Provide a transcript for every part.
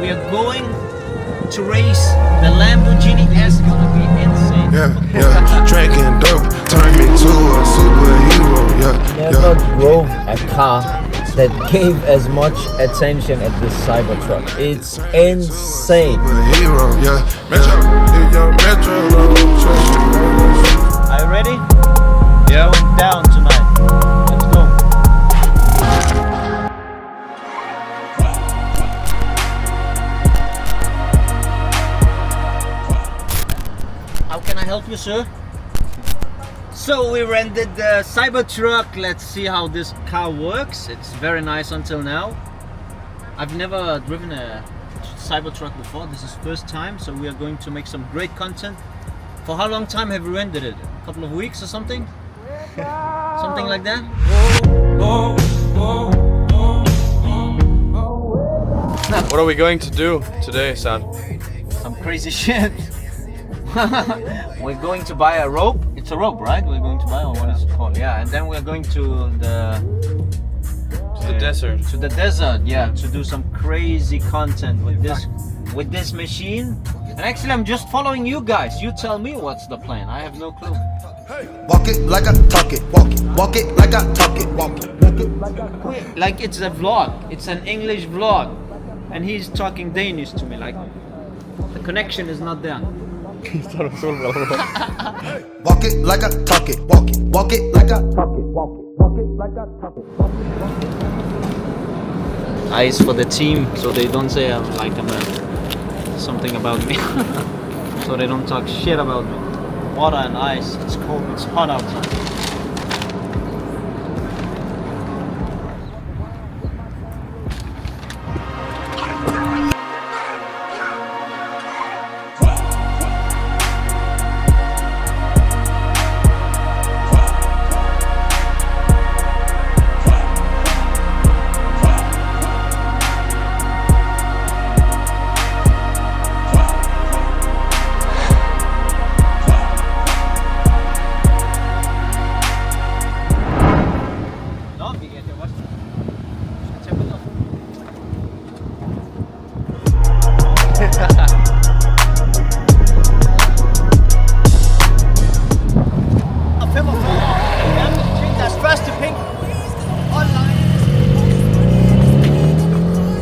we are going to race the Lamborghini S. It's gonna be insane. Yeah. Drinking dope turned me to a superhero. Never drove a car that gave as much attention as this Cybertruck. It's insane. Superhero, Are you ready? Yeah. Going down tonight. Let's go. How can I help you, sir? So we rented the Cybertruck. Let's see how this car works. It's very nice until now. I've never driven a Cybertruck before. This is first time, so we are going to make some great content. For how long time have you rented it? A couple of weeks or something? Something like that? What are we going to do today, son? Some crazy shit. We're going to buy a rope. It's a rope, right? We're going to buy, or what is it called? Yeah, and then we're going to the desert. To the desert, yeah, to do some crazy content with this machine. And actually, I'm just following you guys. You tell me what's the plan. I have no clue. Walk it like I talk it. Walk it like I talk it. Walk it like I talk it. Like it's a vlog. It's an English vlog, and he's talking Danish to me. Like the connection is not there. Walk it like I talk it. Walk it like I talk it. Walk it like I talk it. Eyes for the team, so they don't say I'm something about me. So they don't talk shit about me. Water and ice. It's cold. It's hot outside.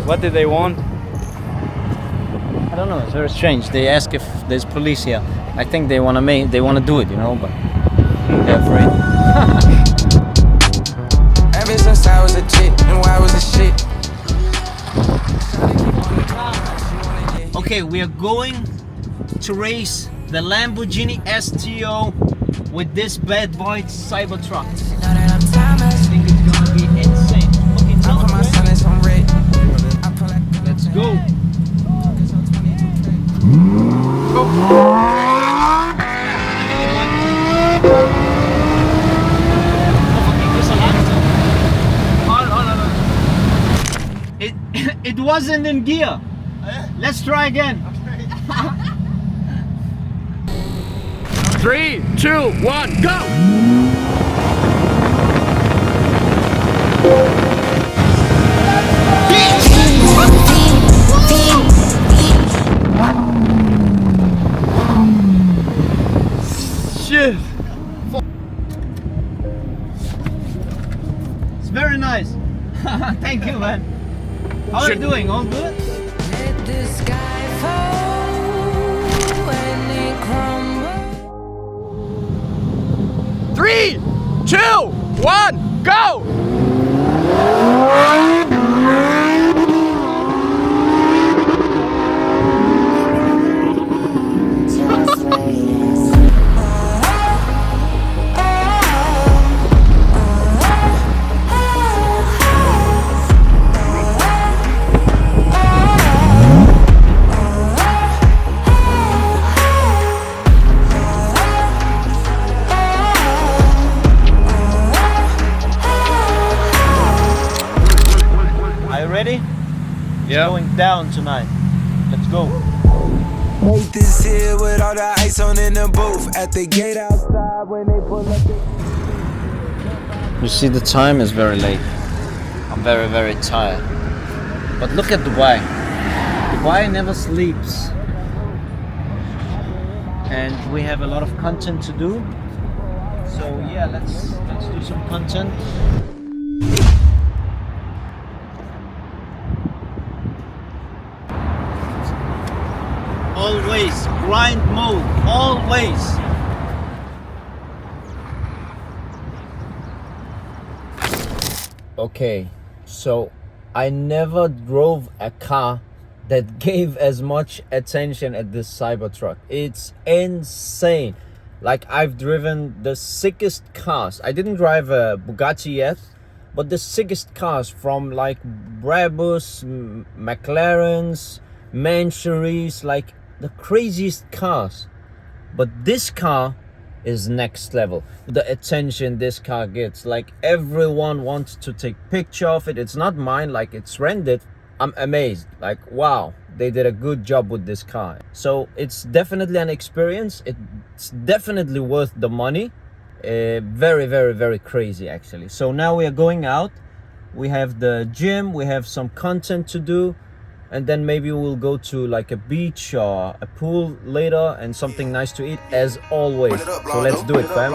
What did they want? I don't know. It's very strange. They ask if there's police here. I think they wanna do it, you know, but they're afraid. Ever since I was a chick, and why was a shit? Okay, we are going to race the Lamborghini STO with this bad boy Cybertruck. I think it's gonna be insane. Okay, tell us when. Let's go. It wasn't in gear. Let's try again. 3, 2, 1, go! Shit! It's very nice. Thank you, man. How are you doing? All good? Let the sky fall and it crumbles. 3, 2, 1, go! Ready? Yeah. Going down tonight. Let's go. Make this here with all the ice on in the booth. At the gate outside when they pull up. You see, the time is very late. I'm very, very tired. But look at Dubai. Why never sleeps. And we have a lot of content to do. So yeah, let's do some content. Always grind mode, always. Okay, so I never drove a car that gave as much attention as this Cybertruck. It's insane. Like, I've driven the sickest cars. I didn't drive a Bugatti yet, but the sickest cars from like Brabus, McLarens, Mancheries, like the craziest cars. But this car is next level. The attention this car gets, like everyone wants to take picture of it. It's not mine, like it's rented. I'm amazed, like wow, they did a good job with this car. So it's definitely an experience. It's definitely worth the money. Very, very, very crazy actually. So now we are going out. We have the gym, we have some content to do, and then maybe we'll go to like a beach or a pool later and something nice to eat as always. So let's do it, fam.